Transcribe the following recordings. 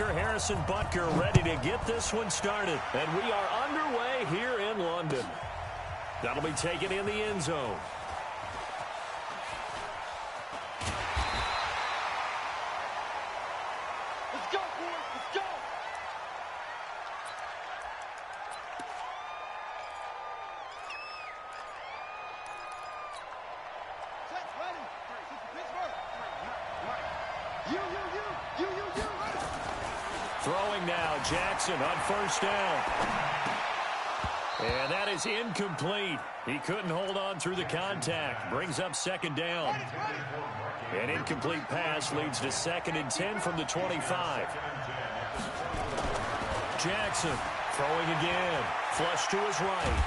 Tucker, Harrison, Butker ready to get this one started. And we are underway here in London. That'll be taken in the end zone. Let's go, boys. Let's go. Throwing now, Jackson on first down. And that is incomplete. He couldn't hold on through the contact. Brings up second down. An incomplete pass leads to 2nd and 10 from the 25. Jackson throwing again. Flush to his right.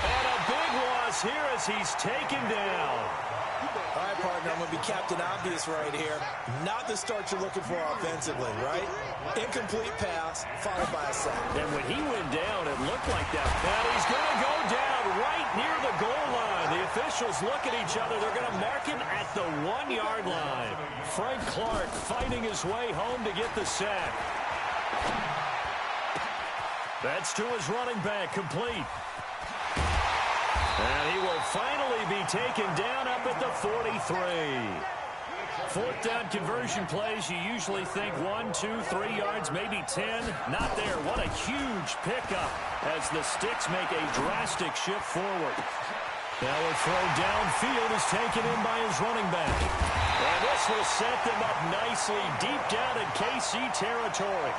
And a big loss here as he's taken down. All right, partner, I'm going to be Captain Obvious right here. Not the start you're looking for offensively, right? Incomplete pass, followed by a sack. And when he went down, it looked like that. And he's going to go down right near the goal line. The officials look at each other. They're going to mark him at the 1-yard line. Frank Clark fighting his way home to get the sack. That's to his running back, complete. And he will finally be taken down up at the 43. 4th down conversion plays, you usually think 1, 2, 3 yards, maybe 10. Not there. What a huge pickup as the Sticks make a drastic shift forward. Now a throw downfield is taken in by his running back. And this will set them up nicely deep down in KC territory.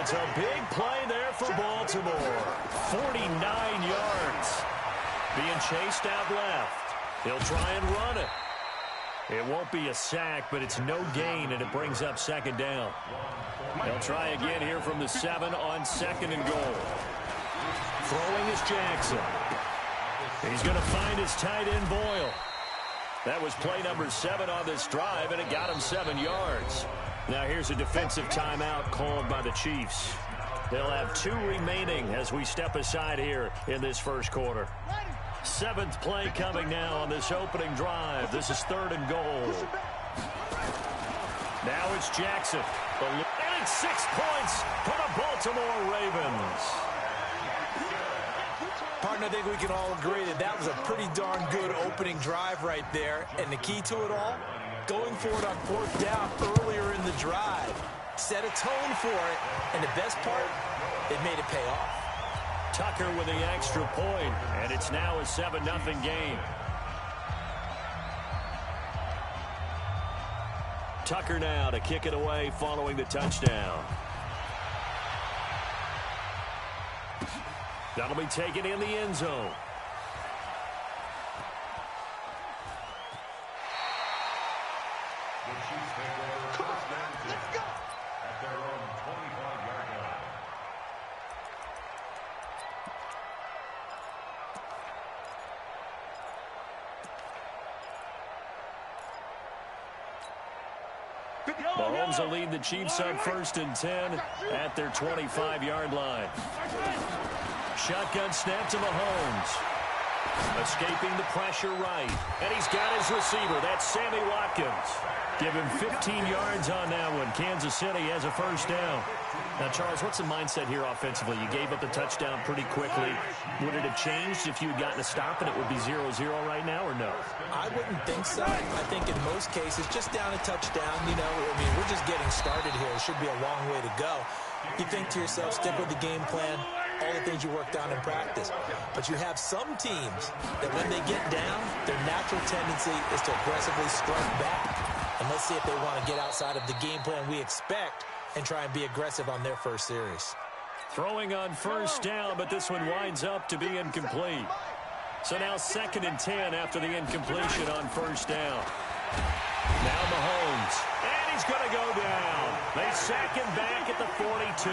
It's a big play there for Baltimore. 49 yards. Being chased out left. He'll try and run it. It won't be a sack, but it's no gain, and it brings up 2nd down. They'll try again here from the 7 on 2nd and goal. Throwing is Jackson. He's going to find his tight end, Boyle. That was play number 7 on this drive, and it got him 7 yards. Now here's a defensive timeout called by the Chiefs. They'll have 2 remaining as we step aside here in this first quarter. 7th play coming now on this opening drive. This is 3rd and goal. Now it's Jackson. And it's 6 points for the Baltimore Ravens. Partner, I think we can all agree that that was a pretty darn good opening drive right there. And the key to it all, going for it on 4th down earlier in the drive. Set a tone for it. And the best part, it made it pay off. Tucker with the extra point, and it's now a 7-0 game. Tucker now to kick it away following the touchdown. That'll be taken in the end zone. Mahomes will lead the Chiefs on 1st and 10 at their 25-yard line. Shotgun snap to Mahomes. Escaping the pressure right. And he's got his receiver. That's Sammy Watkins. Give him 15 yards on that one. Kansas City has a 1st down. Now, Charles, what's the mindset here offensively? You gave up the touchdown pretty quickly. Would it have changed if you had gotten a stop and it would be 0-0 right now, or no? I wouldn't think so. I think in most cases, just down a touchdown, you know, I mean, we're just getting started here. It should be a long way to go. You think to yourself, stick with the game plan, all the things you worked on in practice. But you have some teams that when they get down, their natural tendency is to aggressively strike back. And let's see if they want to get outside of the game plan we expect and try and be aggressive on their first series. Throwing on 1st down, but this one winds up to be incomplete. So now 2nd and 10 after the incompletion on 1st down. Now Mahomes. And he's going to go down. They sack him back at the 42.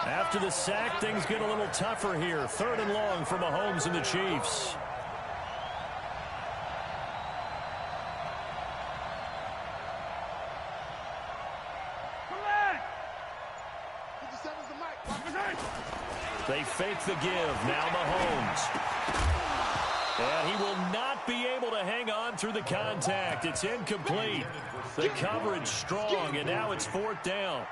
After the sack, things get a little tougher here. 3rd and long for Mahomes and the Chiefs. They fake the give. Now Mahomes. And he will not be able to hang on through the contact. It's incomplete. The coverage strong, and now it's 4th down.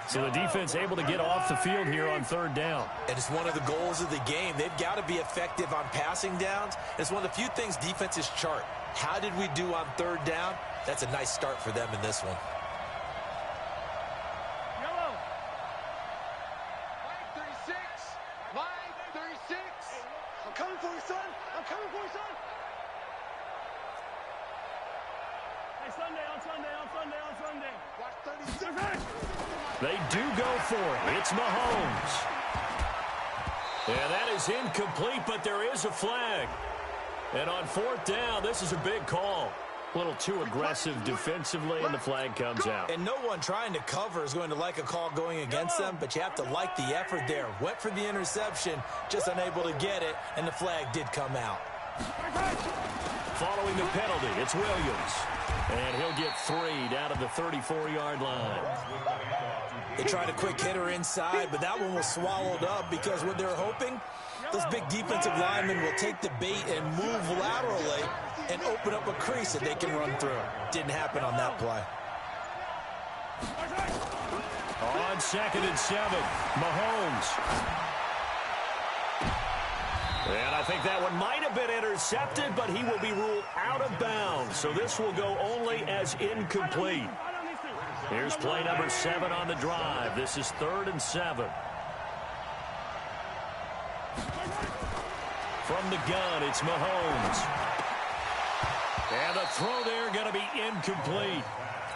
So the defense able to get off the field here on 3rd down. And it's one of the goals of the game. They've got to be effective on passing downs. It's one of the few things defenses chart. How did we do on 3rd down? That's a nice start for them in this one. Yellow. Line 36. Line 36. I'm coming for you, son. I'm coming for you, son. Hey, Sunday, on Sunday, on Sunday, on Sunday. Watch 36. They do go for it. It's Mahomes. And that is incomplete, but there is a flag. And on 4th down, this is a big call. A little too aggressive defensively, and the flag comes out. And no one trying to cover is going to like a call going against them, but you have to like the effort there. Went for the interception, just unable to get it, and the flag did come out. Following the penalty, it's Williams. And he'll get 3 down to the 34-yard line. They tried a quick hitter inside, but that one was swallowed up because what they're hoping, those big defensive linemen will take the bait and move laterally and open up a crease that they can run through. Didn't happen on that play. On 2nd and 7, Mahomes. And I think that one might have been intercepted, but he will be ruled out of bounds. So this will go only as incomplete. Here's play number 7 on the drive. This is 3rd and 7. From the gun, it's Mahomes. And the throw there going to be incomplete.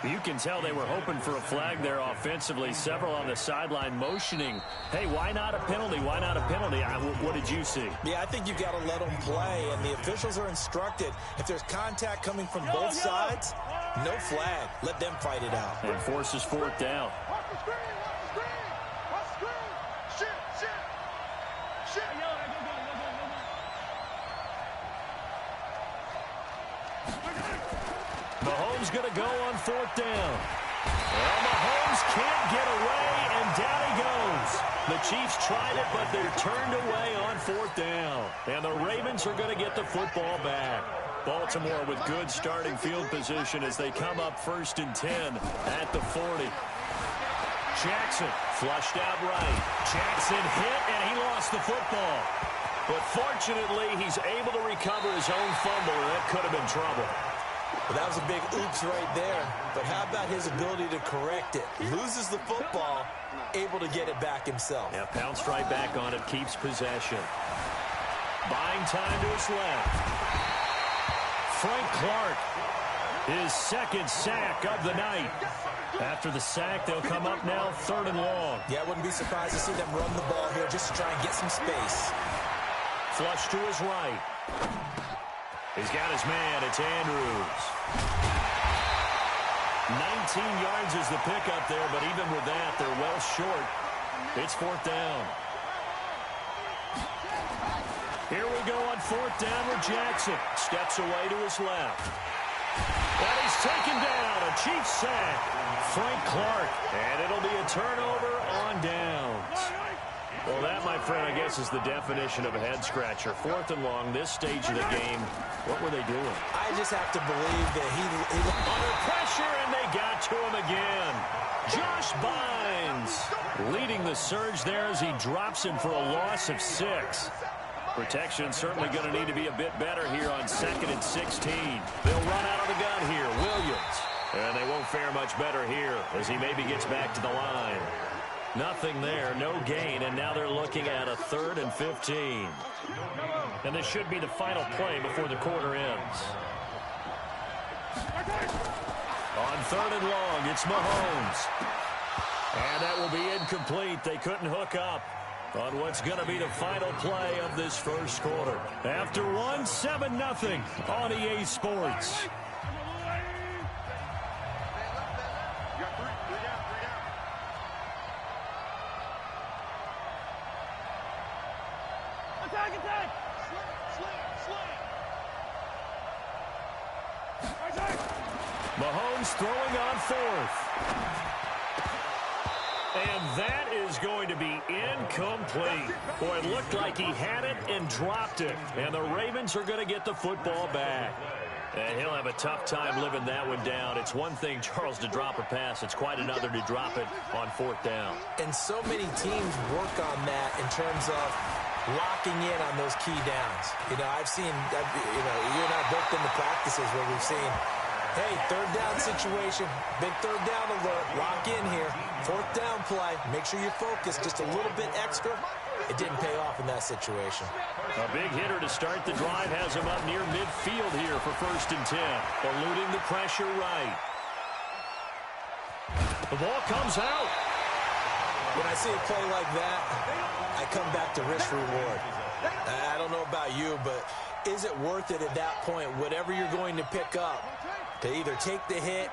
You can tell they were hoping for a flag there offensively. Several on the sideline motioning, hey, why not a penalty? Why not a penalty? What did you see? Yeah, I think you've got to let them play, and the officials are instructed. If there's contact coming from both sides, no flag. Let them fight it out. And forces 4th down. Watch the screen, watch the screen, watch the screen. Shit. Mahomes going to go on 4th down. Well, Mahomes can't get away, and down he goes. The Chiefs tried it, but they're turned away on 4th down. And the Ravens are going to get the football back. Baltimore with good starting field position as they come up 1st and 10 at the 40. Jackson flushed out right. Jackson hit, and he lost the football. But fortunately, he's able to recover his own fumble, and that could have been trouble. Well, that was a big oops right there. But how about his ability to correct it? Loses the football, able to get it back himself. Yeah, pounced right back on it, keeps possession. Buying time to his left. Frank Clark, his 2nd sack of the night. After the sack, they'll come up now 3rd and long. Yeah, I wouldn't be surprised to see them run the ball here just to try and get some space. Flush to his right. He's got his man. It's Andrews. 19 yards is the pickup there, but even with that, they're well short. It's 4th down. Here we go on 4th down with Jackson. Steps away to his left. And he's taken down. A Chiefs sack. Frank Clark. And it'll be a turnover on downs. Well, that, my friend, I guess is the definition of a head-scratcher. 4th and long, this stage of the game. What were they doing? I just have to believe that he under pressure, and they got to him again. Josh Bynes leading the surge there as he drops him for a loss of 6. Protection certainly going to need to be a bit better here on 2nd and 16. They'll run out of the gun here. Williams. And they won't fare much better here as he maybe gets back to the line. Nothing there, no gain, and now they're looking at a 3rd and 15. And this should be the final play before the quarter ends. On 3rd and long, it's Mahomes. And that will be incomplete. They couldn't hook up on what's going to be the final play of this first quarter. After one, 7-0 on EA Sports. Mahomes throwing on 4th. And that is going to be Incomplete. Boy, it looked like he had it and dropped it. And the Ravens are going to get the football back. And he'll have a tough time living that one down. It's one thing, Charles, to drop a pass. It's quite another to drop it on 4th down. And so many teams work on that in terms of locking in on those key downs. You know, I've seen, you know, you and I both been to practices where we've seen, hey, 3rd down situation, big 3rd down alert, lock in here, 4th down play, make sure you focus just a little bit extra. It didn't pay off in that situation. A big hitter to start the drive has him up near midfield here for 1st and 10. Eluding the pressure right. The ball comes out. When I see a play like that, I come back to risk reward. I don't know about you, but is it worth it at that point, whatever you're going to pick up, to either take the hit,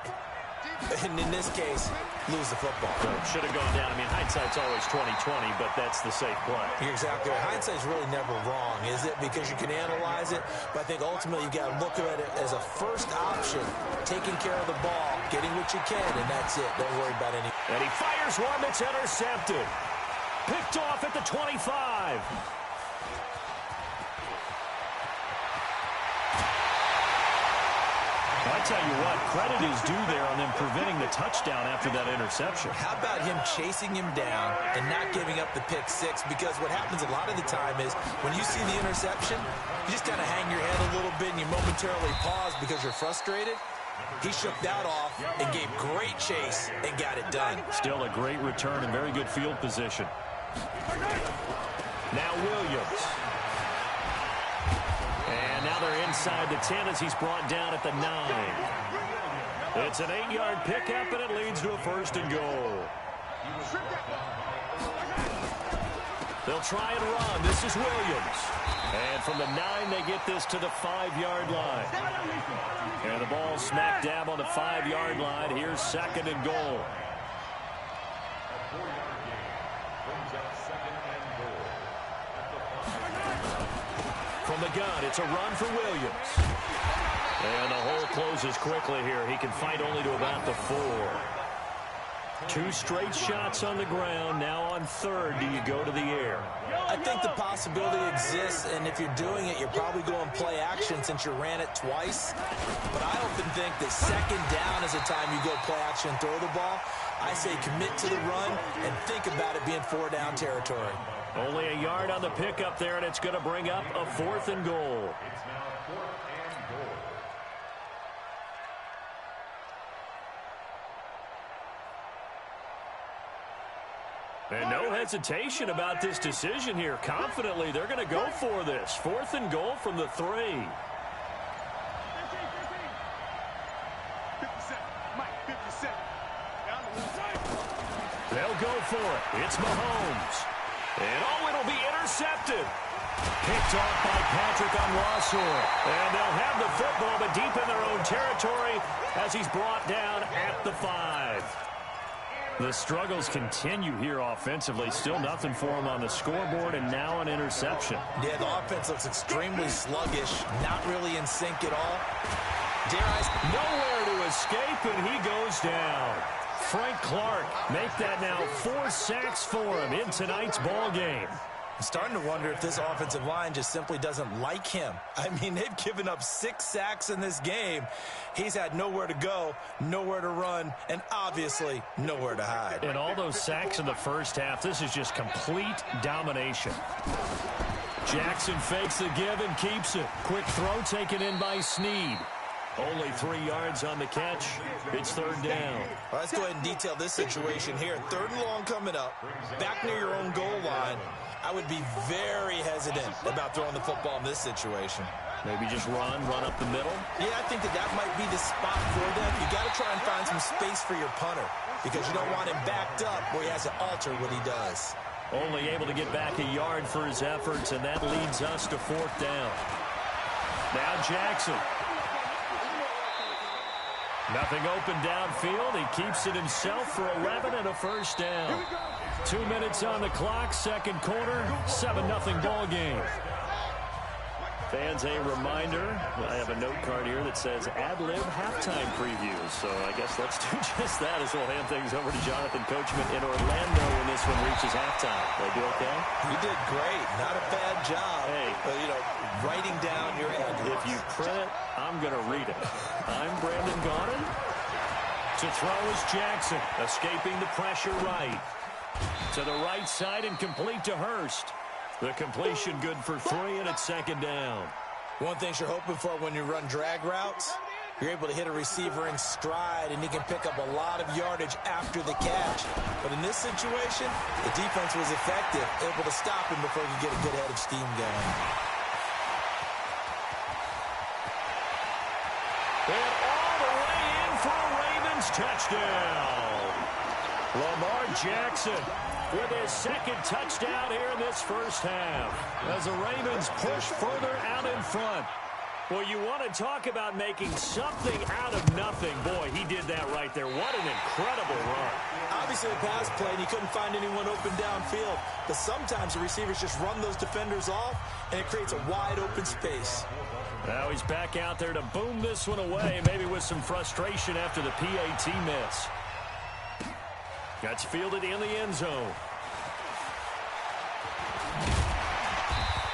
and in this case, lose the football? Should have gone down. I mean, hindsight's always 20/20, but that's the safe play. You're exactly right. Hindsight's really never wrong, is it? Because you can analyze it, but I think ultimately you got to look at it as a first option, taking care of the ball, getting what you can, and that's it. Don't worry about any. And he fires one that's intercepted. Picked off at the 25. I tell you what, credit is due there on them preventing the touchdown after that interception. How about him chasing him down and not giving up the pick six? Because what happens a lot of the time is when you see the interception, you just kind of hang your head a little bit and you momentarily pause because you're frustrated. He shook that off and gave great chase and got it done. Still a great return and very good field position. Now Williams. And now they're inside the 10 as he's brought down at the 9. It's an 8-yard pickup, and it leads to a 1st and goal. They'll try and run. This is Williams. And from the 9, they get this to the 5-yard line. And the ball smack dab on the 5-yard line. Here's 2nd and goal. From the gun, it's a run for Williams. And the hole closes quickly here. He can fight only to about the 4. 2 straight shots on the ground. Now on 3rd, do you go to the air? I think the possibility exists, and if you're doing it, you're probably going play action since you ran it twice. But I often think that 2nd down is the time you go play action and throw the ball. I say commit to the run and think about it being 4-down territory. Only a yard on the pickup there, and it's going to bring up a 4th and goal. And no hesitation about this decision here. Confidently, they're going to go for this. 4th and goal from the 3. They'll go for it. It's Mahomes. And oh, it'll be intercepted. Picked off by Patrick Onwuasor. And they'll have the football, but deep in their own territory as he's brought down at the 5. The struggles continue here offensively. Still nothing for him on the scoreboard, and now an interception. Yeah, the offense looks extremely sluggish, not really in sync at all. Dare I... Nowhere to escape, and he goes down. Frank Clark make that now 4 sacks for him in tonight's ball game. I'm starting to wonder if this offensive line just simply doesn't like him. I mean, they've given up 6 sacks in this game. He's had nowhere to go, nowhere to run, and obviously nowhere to hide. And all those sacks in the first half, this is just complete domination. Jackson fakes the give and keeps it. Quick throw taken in by Snead. Only 3 yards on the catch. It's 3rd down. Well, let's go ahead and detail this situation here. 3rd and long coming up, back near your own goal line. I would be very hesitant about throwing the football in this situation. Maybe just run up the middle? Yeah, I think that might be the spot for them. You got to try and find some space for your punter because you don't want him backed up where he has to alter what he does. Only able to get back a yard for his efforts, and that leads us to 4th down. Now Jackson. Nothing open downfield. He keeps it himself for 11 and a 1st down. 2 minutes on the clock, 2nd quarter, 7-0 ball game. Fans, a reminder, I have a note card here that says ad-lib halftime previews. So I guess let's do just that as we'll hand things over to Jonathan Coachman in Orlando when this one reaches halftime. Did I do okay? You did great. Not a bad job. Hey. But, you know, writing down your ad-libs. If you print it, I'm going to read it. I'm Brandon Gaudin. To throw is Jackson, escaping the pressure right. To the right side and complete to Hurst. The completion good for 3, and it's second down. One thing you're hoping for when you run drag routes, you're able to hit a receiver in stride, and he can pick up a lot of yardage after the catch. But in this situation, the defense was effective, able to stop him before he could get a good head of steam going. And all the way in for a Ravens touchdown. Lamar Jackson with his second touchdown here in this first half as the Ravens push further out in front. Well, you want to talk about making something out of nothing. Boy, he did that right there. What an incredible run. Obviously, a pass play, and he couldn't find anyone open downfield. But sometimes the receivers just run those defenders off, and it creates a wide open space. Now he's back out there to boom this one away, maybe with some frustration after the PAT miss. That's fielded in the end zone.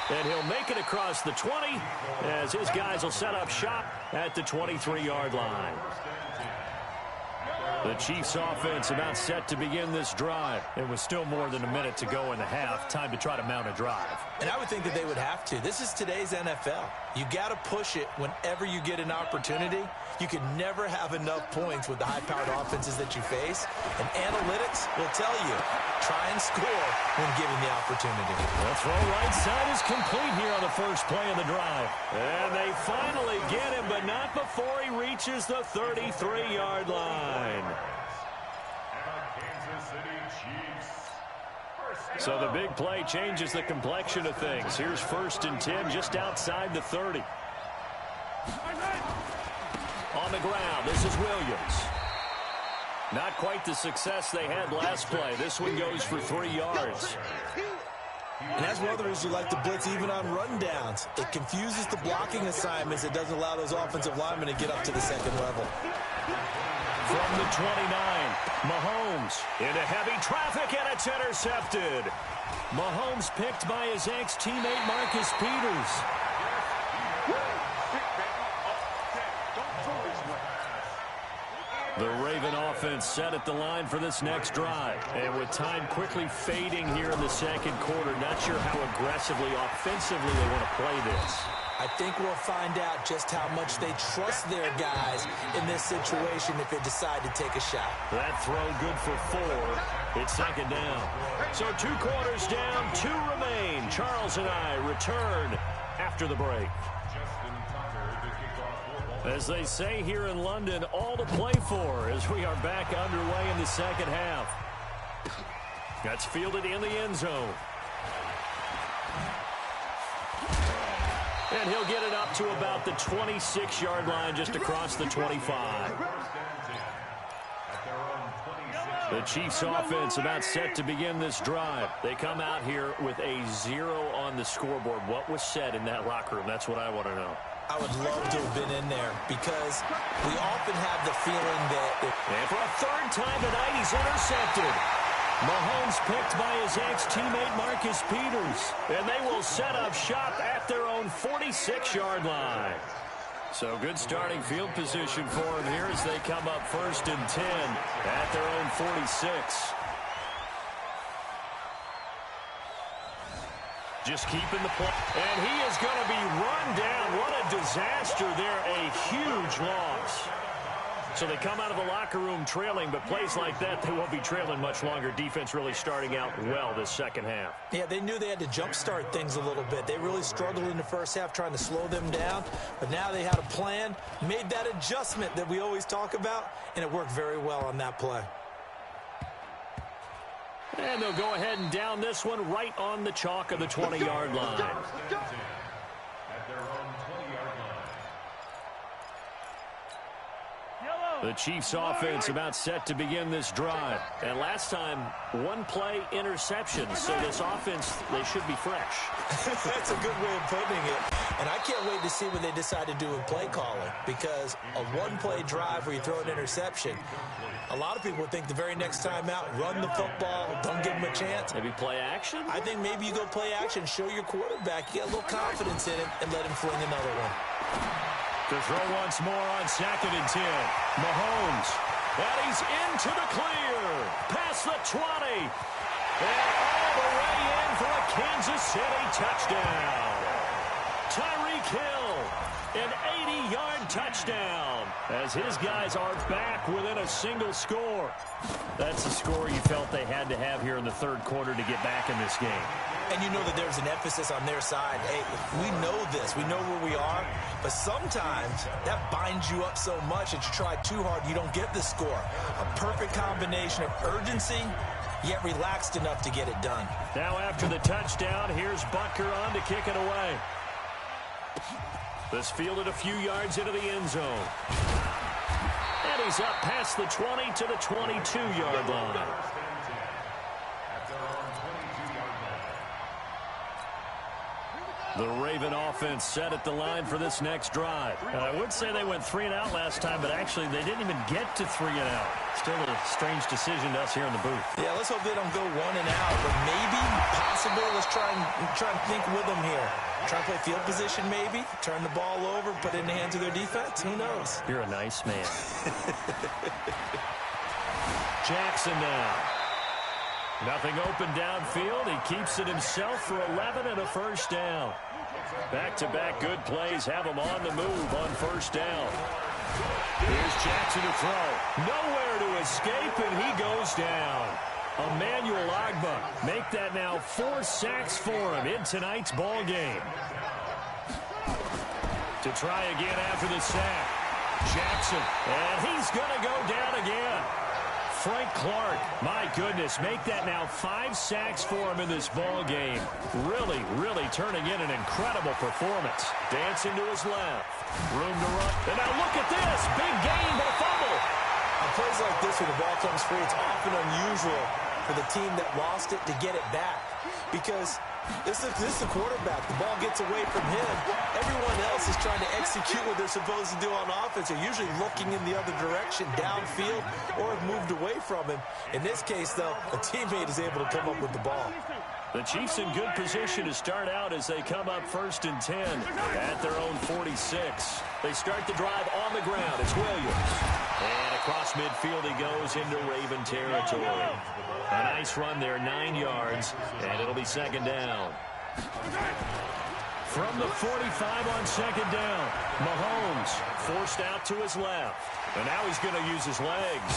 And he'll make it across the 20 as his guys will set up shop at the 23-yard line. The Chiefs offense about set to begin this drive. It was still more than a minute to go in the half. Time to try to mount a drive. And I would think that they would have to. This is today's NFL. You got to push it whenever you get an opportunity. You can never have enough points with the high-powered offenses that you face. And analytics will tell you, try and score when given the opportunity. The throw right side is complete here on the first play of the drive. And they finally get him, but not before he reaches the 33-yard line. So the big play changes the complexion of things. Here's 1st and 10 just outside the 30. On the ground, this is Williams. Not quite the success they had last play. This one goes for 3 yards. And that's one of the reasons you like to blitz even on rundowns. It confuses the blocking assignments. It doesn't allow those offensive linemen to get up to the second level. From the 29, Mahomes into heavy traffic, and it's intercepted. Mahomes picked by his ex-teammate Marcus Peters. The Raven offense set at the line for this next drive. And with time quickly fading here in the second quarter, not sure how aggressively, offensively they want to play this. I think we'll find out just how much they trust their guys in this situation if they decide to take a shot. That throw good for 4. It's second down. So 2 quarters down, 2 remain. Charles and I return after the break. As they say here in London, all to play for as we are back underway in the second half. That's fielded in the end zone. And he'll get it up to about the 26-yard line, just across the 25. The Chiefs offense about set to begin this drive. They come out here with a 0 on the scoreboard. What was said in that locker room? That's what I want to know. I would love to have been in there because we often have the feeling that... And for a 3rd time tonight, he's intercepted. Mahomes picked by his ex-teammate Marcus Peters. And they will set up shop at their own 46-yard line. So good starting field position for him here as they come up 1st and 10 at their own 46. Just keeping the play. And he is going to be run down. What a disaster there. A huge loss. So they come out of the locker room trailing, but plays like that, they won't be trailing much longer. Defense really starting out well this second half. Yeah, they knew they had to jumpstart things a little bit. They really struggled in the first half trying to slow them down, but now they had a plan, made that adjustment that we always talk about, and it worked very well on that play. And they'll go ahead and down this one right on the chalk of the 20-yard line. The Chiefs offense about set to begin this drive. And last time, one play interception. So this offense, they should be fresh. That's a good way of putting it. And I can't wait to see what they decide to do with play calling. Because a one-play drive where you throw an interception, a lot of people think the very next time out, run the football, don't give them a chance. Maybe play action? I think maybe you go play action, show your quarterback, you get a little confidence in him, and let him fling another one. To throw once more on 2nd and 10. Mahomes. And he's into the clear. Past the 20. And all the way in for a Kansas City touchdown. Tyreek Hill. An 80-yard touchdown. As his guys are back within a single score. That's the score you felt they had to have here in the third quarter to get back in this game. And you know that there's an emphasis on their side. Hey, we know this. We know where we are. But sometimes that binds you up so much that you try too hard, you don't get the score. A perfect combination of urgency, yet relaxed enough to get it done. Now after the touchdown, here's Butker on to kick it away. This fielded a few yards into the end zone. And he's up past the 20 to the 22-yard line. The Raven offense set at the line for this next drive. And I would say they went 3 and out last time, but actually they didn't even get to 3 and out. Still a strange decision to us here in the booth. Yeah, let's hope they don't go 1 and out, but maybe, possible. Let's try and think with them here. Try and play field position maybe, turn the ball over, put it in the hands of their defense. Who knows? You're a nice man. Jackson now. Nothing open downfield. He keeps it himself for 11 and a first down. Back-to-back good plays have him on the move on first down. Here's Jackson to throw. Nowhere to escape, and he goes down. Emmanuel Ogbah make that now 4 sacks for him in tonight's ball game. To try again after the sack. Jackson, and he's going to go down again. Frank Clark, my goodness, make that now 5 sacks for him in this ball game. Really, really turning in an incredible performance. Dancing to his left. Room to run. And now look at this. Big gain, but a fumble. On plays like this where the ball comes free, it's often unusual for the team that lost it to get it back. Because this is a quarterback. The ball gets away from him. Everyone else is trying to execute what they're supposed to do on offense. They're usually looking in the other direction, downfield, or have moved away from him. In this case, though, a teammate is able to come up with the ball. The Chiefs in good position to start out as they come up 1st and 10 at their own 46. They start the drive on the ground. It's Williams. And across midfield he goes into Raven territory. A nice run there, 9 yards, and it'll be 2nd down. From the 45 on 2nd down, Mahomes forced out to his left. And now he's going to use his legs.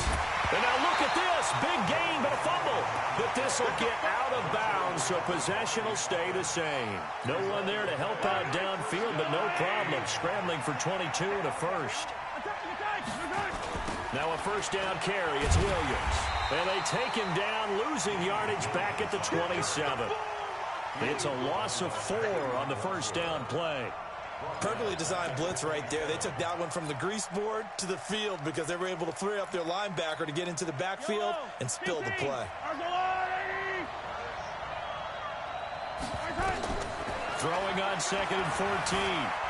And now look at this. Big gain, but a fumble. But this will get out of bounds, so possession will stay the same. No one there to help out downfield, but no problem. Scrambling for 22 and a first. Now a first down carry. It's Williams. And they take him down, losing yardage back at the 27. It's a loss of 4 on the first down play. Perfectly designed blitz right there. They took that one from the grease board to the field because they were able to free up their linebacker to get into the backfield and spill the play. Throwing on 2nd and 14.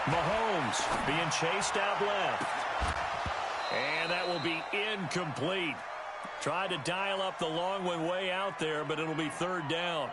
Mahomes being chased out left. And that will be incomplete. Tried to dial up the long one way out there, but it'll be 3rd down.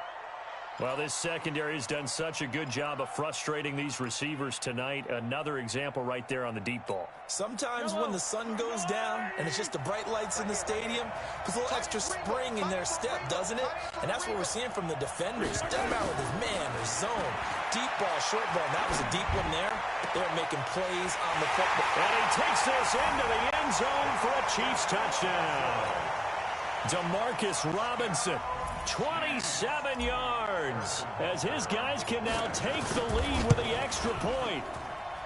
Well, this secondary has done such a good job of frustrating these receivers tonight. Another example right there on the deep ball. Sometimes when the sun goes down and it's just the bright lights in the stadium, there's a little extra spring in their step, doesn't it? And that's what we're seeing from the defenders. Doesn't matter with his man or zone. Deep ball, short ball. That was a deep one there. They're making plays on the football. And he takes this into the end zone for a Chiefs touchdown. Demarcus Robinson. 27 yards as his guys can now take the lead with the extra point.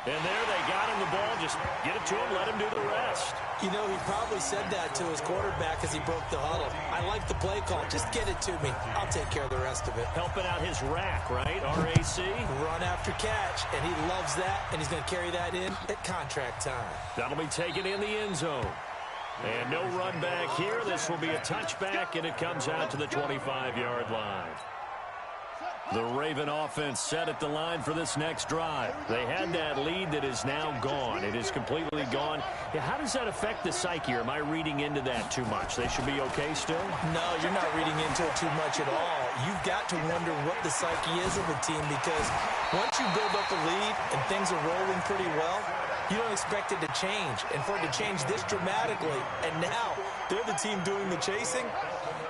And there they got him the ball. Just get it to him, let him do the rest. You know, he probably said that to his quarterback as he broke the huddle. I like the play call. Just get it to me. I'll take care of the rest of it. Helping out his rack, right? RAC. Run after catch, and he loves that, and he's going to carry that in at contract time. That'll be taken in the end zone. And no run back here. This will be a touchback, and it comes out to the 25-yard line. The Raven offense set at the line for this next drive. They had that lead that is now gone. It is completely gone. Yeah, how does that affect the psyche? Or am I reading into that too much? They should be okay still? No, you're not reading into it too much at all. You've got to wonder what the psyche is of a team, because once you build up a lead and things are rolling pretty well, you don't expect it to change. And for it to change this dramatically, and now they're the team doing the chasing,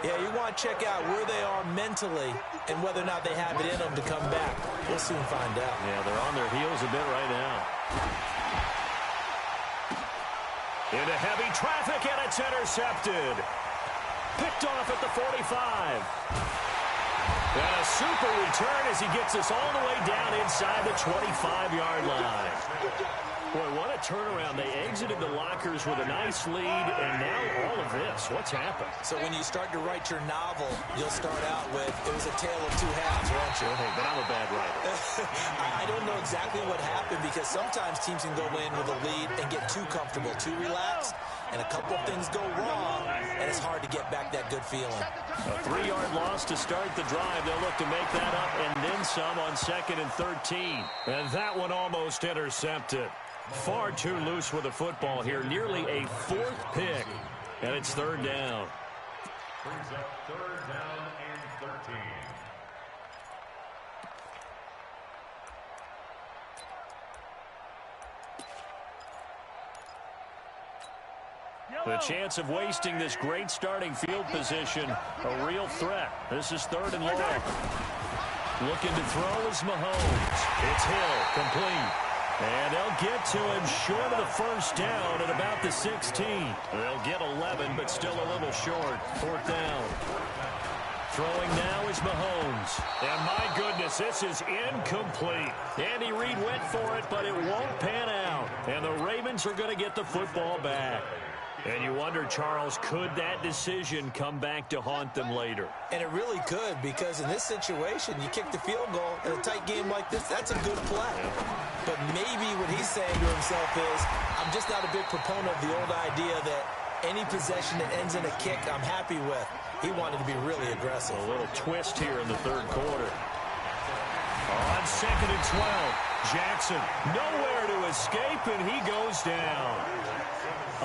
yeah, you want to check out where they are mentally and whether or not they have it in them to come back. We'll soon find out. Yeah, they're on their heels a bit right now. Into heavy traffic, and it's intercepted. Picked off at the 45. And a super return as he gets us all the way down inside the 25-yard line. Boy, what a turnaround. They exited the lockers with a nice lead, and now all of this. What's happened? So when you start to write your novel, you'll start out with, it was a tale of two halves, won't you? Hey, but I'm a bad writer. I don't know exactly what happened, because sometimes teams can go in with a lead and get too comfortable, too relaxed, and a couple of things go wrong, and it's hard to get back that good feeling. A 3-yard loss to start the drive. They'll look to make that up and then some on 2nd and 13. And that one almost intercepted. Far too loose with the football here. Nearly a 4th pick. And it's 3rd down. Brings up 3rd down and 13. The chance of wasting this great starting field position, a real threat. This is 3rd and long. Looking to throw is Mahomes. It's Hill, complete. And they'll get to him short of the first down at about the 16. They'll get 11, but still a little short. 4th down. Throwing now is Mahomes. And my goodness, this is incomplete. Andy Reid went for it, but it won't pan out. And the Ravens are going to get the football back. And you wonder, Charles, could that decision come back to haunt them later? And it really could, because in this situation, you kick the field goal in a tight game like this, that's a good play. But maybe what he's saying to himself is, I'm just not a big proponent of the old idea that any possession that ends in a kick I'm happy with. He wanted to be really aggressive. A little twist here in the 3rd quarter. On 2nd and 12, Jackson nowhere to escape, and he goes down.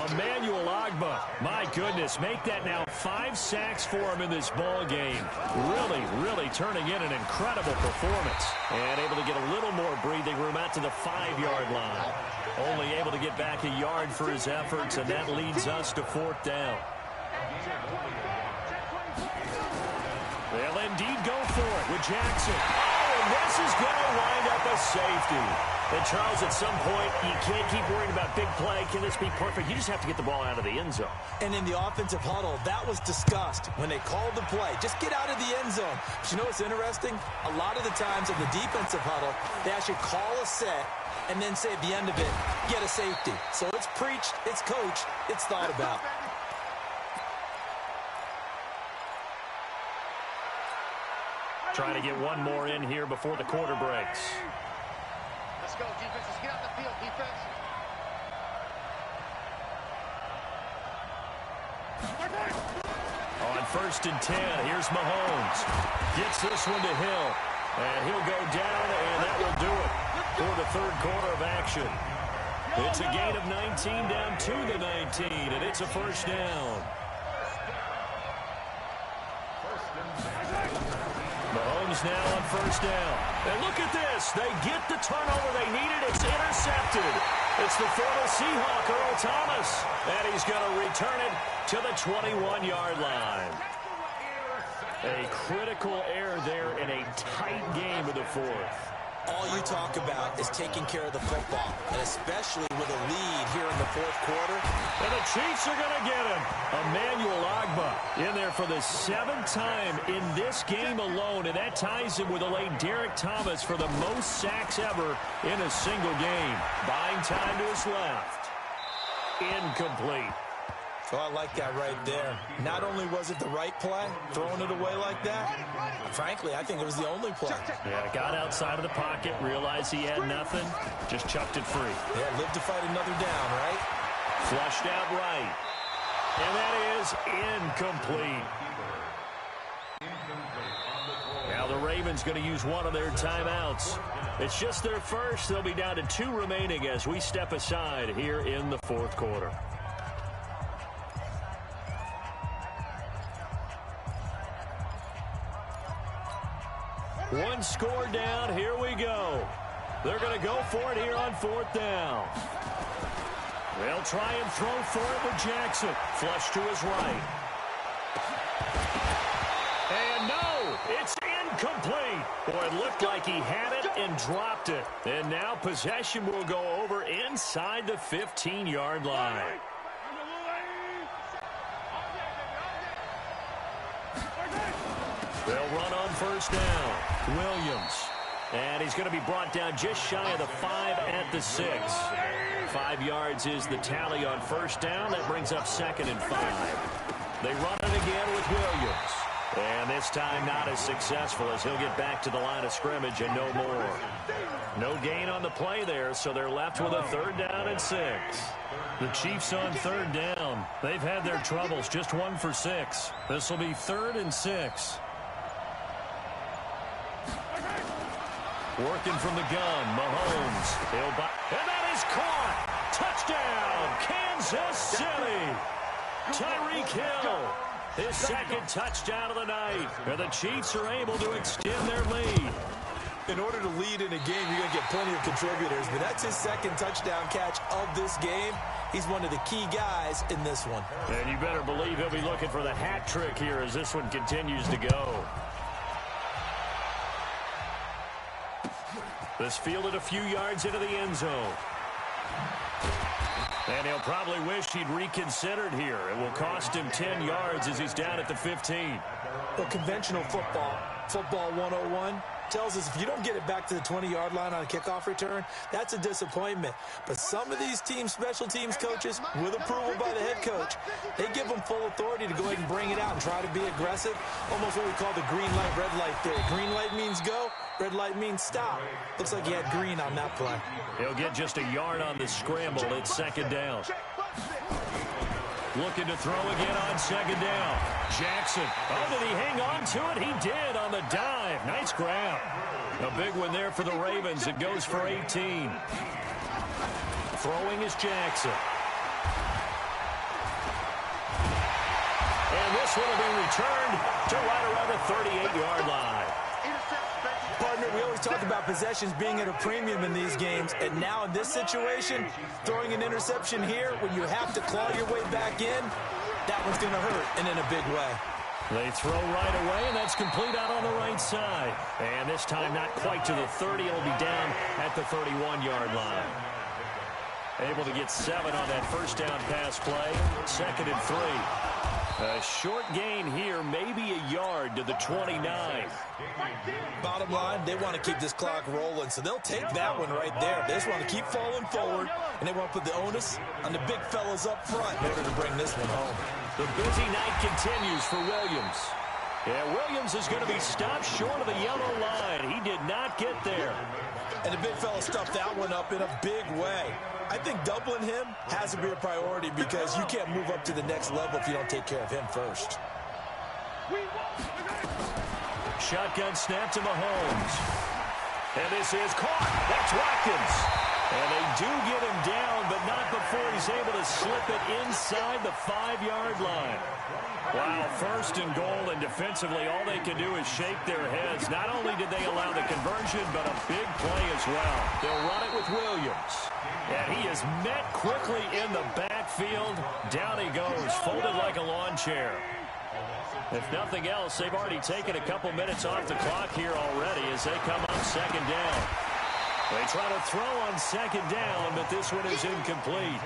Emmanuel Ogbah, my goodness, make that now 5 sacks for him in this ball game. Really turning in an incredible performance. And able to get a little more breathing room out to the 5-yard line. Only able to get back a yard for his efforts, and that leads us to 4th down. They'll indeed go for it with Jackson. Oh, and this is going to wind up a safety. And, Charles, at some point, you can't keep worrying about big play. Can this be perfect? You just have to get the ball out of the end zone. And in the offensive huddle, that was discussed when they called the play. Just get out of the end zone. But you know what's interesting? A lot of the times in the defensive huddle, they actually call a set and then say at the end of it, get a safety. So it's preached, it's coached, it's thought about. Trying to get one more in here before the quarter breaks. Let's go, defense. Let's get out the field, defense. On 1st and 10, here's Mahomes. Gets this one to Hill. And he'll go down, and that will do it for the 3rd quarter of action. It's a gain of 19 down to the 19, and it's a 1st down. Mahomes now on 1st down. And look at this. They get the turnover they needed. It's intercepted. It's the former Seahawk, Earl Thomas. And he's going to return it to the 21-yard line. A critical error there in a tight game of the 4th. All you talk about is taking care of the football, and especially with a lead here in the 4th quarter. And the Chiefs are going to get him. Emmanuel Ogbah in there for the 7th time in this game alone, and that ties him with the late Derek Thomas for the most sacks ever in a single game. Buying time to his left. Incomplete. Oh, I like that right there. Not only was it the right play, throwing it away like that, frankly, I think it was the only play. Yeah, got outside of the pocket, realized he had nothing, just chucked it free. Yeah, live to fight another down, right? Flushed out right. And that is incomplete. Now the Ravens going to use one of their timeouts. It's just their first. They'll be down to 2 remaining as we step aside here in the fourth quarter. One score down. Here we go. They're going to go for it here on 4th down. They'll try and throw for it with Jackson. Flush to his right. And no, it's incomplete. Boy, it looked like he had it and dropped it. And now possession will go over inside the 15-yard line. They'll run on 1st down. Williams. And he's going to be brought down just shy of the 5 at the 6. 5 yards is the tally on 1st down. That brings up 2nd and 5. They run it again with Williams. And this time not as successful as he'll get back to the line of scrimmage and no more. No gain on the play there, so they're left with a 3rd down and 6. The Chiefs on 3rd down. They've had their troubles, just 1 for 6. This will be 3rd and 6. Working from the gun, Mahomes. And that is caught. Touchdown, Kansas City. Tyreek Hill, his 2nd touchdown of the night. And the Chiefs are able to extend their lead. In order to lead in a game, you're going to get plenty of contributors. But that's his 2nd touchdown catch of this game. He's one of the key guys in this one. And you better believe he'll be looking for the hat trick here as this one continues to go. This fielded a few yards into the end zone. And he'll probably wish he'd reconsidered here. It will cost him 10 yards as he's down at the 15. Well, conventional football 101, tells us if you don't get it back to the 20-yard line on a kickoff return, that's a disappointment. But some of these special teams coaches, with approval by the head coach, they give them full authority to go ahead and bring it out and try to be aggressive. Almost what we call the green light, red light theory. Green light means go, red light means stop. Looks like he had green on that play. He'll get just a yard on the scramble. It's 2nd down. Looking to throw again on 2nd down. Jackson. Oh, did he hang on to it? He did on the dive. Nice grab. A big one there for the Ravens. It goes for 18. Throwing is Jackson. And this one will be returned to right around the 38-yard line. Partner, we always talk about possessions being at a premium in these games, and now in this situation, throwing an interception here when you have to claw your way back in, that one's going to hurt, and in a big way. They throw right away, and that's complete out on the right side. And this time not quite to the 30. It'll be down at the 31-yard line. Able to get 7 on that 1st down pass play. 2nd and 3. A short gain here, maybe a yard to the 29. Bottom line, they want to keep this clock rolling, so they'll take that one right there. They just want to keep falling forward, and they want to put the onus on the big fellas up front in order to bring this one home. The busy night continues for Williams. Yeah, Williams is going to be stopped short of the yellow line. He did not get there. And the big fella stuffed that one up in a big way. I think doubling him has to be a priority because you can't move up to the next level if you don't take care of him first. Shotgun snap to Mahomes. And this is caught. That's Watkins. And they do get him down, but not before he's able to slip it inside the 5-yard line. Wow, 1st and goal, and defensively all they can do is shake their heads. Not only did they allow the conversion, but a big play as well. They'll run it with Williams. And he is met quickly in the backfield. Down he goes, folded like a lawn chair. If nothing else, they've already taken a couple minutes off the clock here already as they come up 2nd down. They try to throw on 2nd down, but this one is incomplete.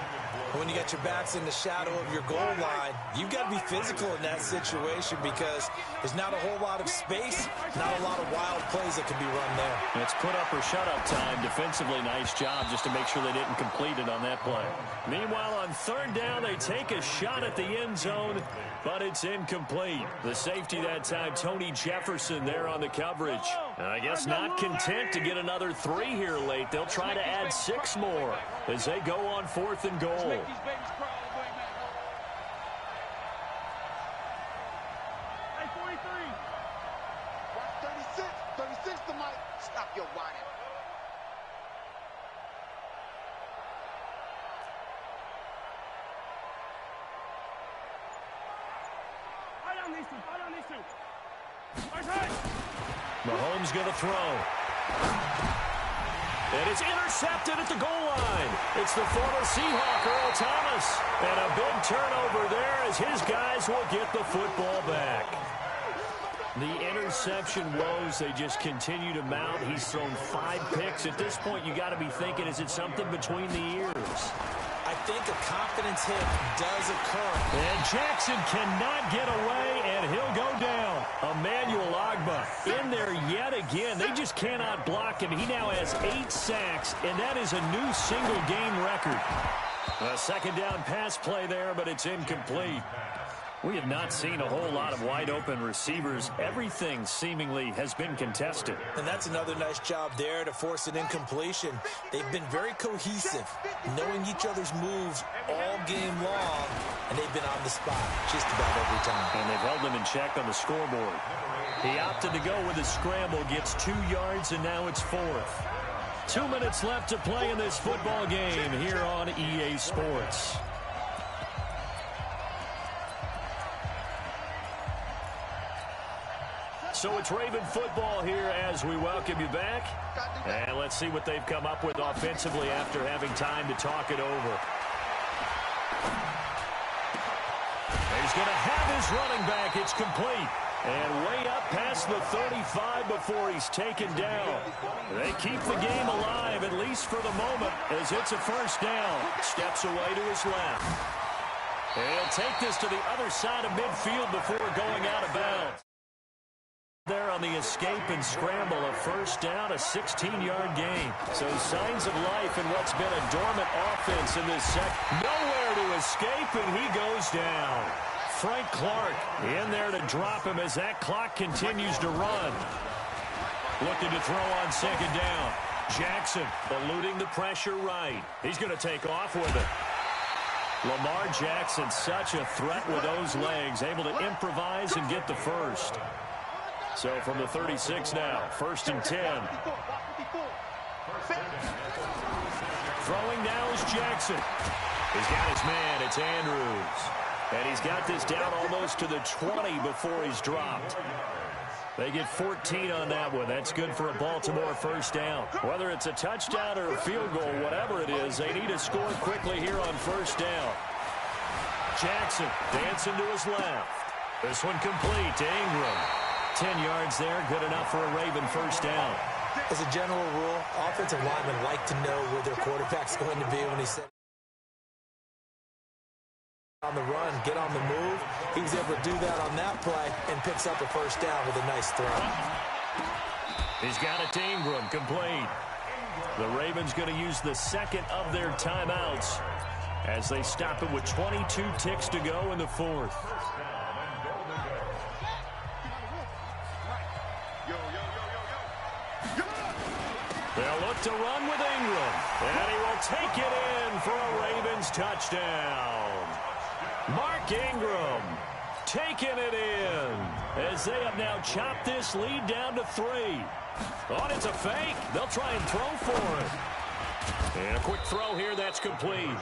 When you got your backs in the shadow of your goal line, you've got to be physical in that situation because there's not a whole lot of space, not a lot of wild plays that can be run there. It's put up or shut up time. Defensively, nice job just to make sure they didn't complete it on that play. Meanwhile, on 3rd down, they take a shot at the end zone, but it's incomplete. The safety that time, Tony Jefferson there on the coverage. I guess not content to get another 3 here late. They'll try to add 6 more as they go on 4th and goal. Stop your whining. Mahomes going to throw. And it's intercepted at the goal line. It's the former Seahawk, Earl Thomas. And a big turnover there as his guys will get the football back. The interception woes, they just continue to mount. He's thrown 5 picks. At this point, you got to be thinking, is it something between the ears? I think a confidence hit does occur. And Jackson cannot get away, and he'll go down. Emmanuel Ogbah in there yet again. They just cannot block him. He now has 8 sacks, and that is a new single-game record. A second down pass play there, but it's incomplete. We have not seen a whole lot of wide-open receivers. Everything seemingly has been contested. And that's another nice job there to force an incompletion. They've been very cohesive, knowing each other's moves all game long, and they've been on the spot just about every time. And they've held them in check on the scoreboard. He opted to go with a scramble, gets 2 yards, and now it's 4th. 2 minutes left to play in this football game here on EA Sports. So it's Raven football here as we welcome you back. And let's see what they've come up with offensively after having time to talk it over. He's going to have his running back. It's complete. And way up past the 35 before he's taken down. They keep the game alive, at least for the moment, as it's a first down. Steps away to his left. And he'll take this to the other side of midfield before going out of bounds. There on the escape and scramble, a first down, a 16-yard gain. So signs of life in what's been a dormant offense in this set. Nowhere to escape, and he goes down. Frank Clark in there to drop him as that clock continues to run. Looking to throw on second down. Jackson eluding the pressure right. He's going to take off with it. Lamar Jackson, such a threat with those legs, able to improvise and get the first. So from the 36 now, 1st and 10. Throwing now is Jackson. He's got his man, it's Andrews. And he's got this down almost to the 20 before he's dropped. They get 14 on that one. That's good for a Baltimore first down. Whether it's a touchdown or a field goal, whatever it is, they need to score quickly here on first down. Jackson dancing to his left. This one complete to Ingram. 10 yards there, good enough for a Raven first down. As a general rule, offensive linemen like to know where their quarterback's going to be when he's on the run, get on the move. He was able to do that on that play and picks up a first down with a nice throw. He's got it to Ingram, complete. The Ravens going to use the second of their timeouts as they stop it with 22 ticks to go in the 4th. They'll look to run with Ingram, and he will take it in for a Ravens touchdown. Mark Ingram taking it in as they have now chopped this lead down to 3. Oh, it's a fake. They'll try and throw for it. And a quick throw here, that's complete.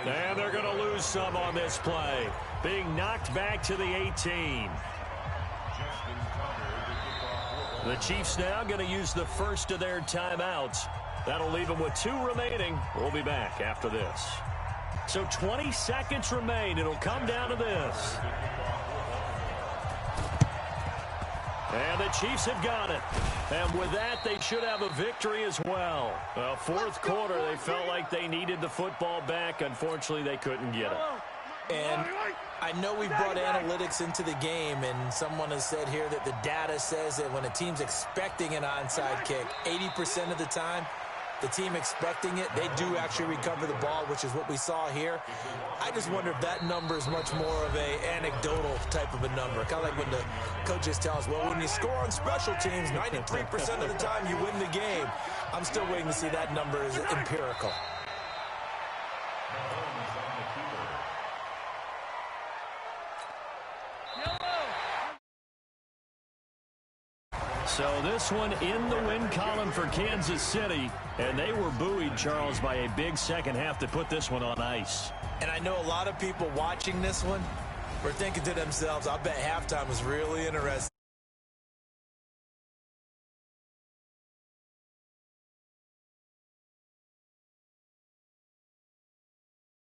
And they're going to lose some on this play, being knocked back to the 18. The Chiefs now going to use the first of their timeouts. That'll leave them with 2 remaining. We'll be back after this. So 20 seconds remain. It'll come down to this. And the Chiefs have got it. And with that, they should have a victory as well. Well, 4th quarter, they felt like they needed the football back. Unfortunately, they couldn't get it. And I know we brought analytics into the game, and someone has said here that the data says that when a team's expecting an onside kick, 80% of the time, the team expecting it, they do actually recover the ball, which is what we saw here. I just wonder if that number is much more of a anecdotal type of a number. Kind of like when the coaches tell us, well, when you score on special teams, 93% of the time you win the game. I'm still waiting to see that number is empirical. So this one in the win column for Kansas City. And they were buoyed, Charles, by a big second half to put this one on ice. And I know a lot of people watching this one were thinking to themselves, I bet halftime was really interesting.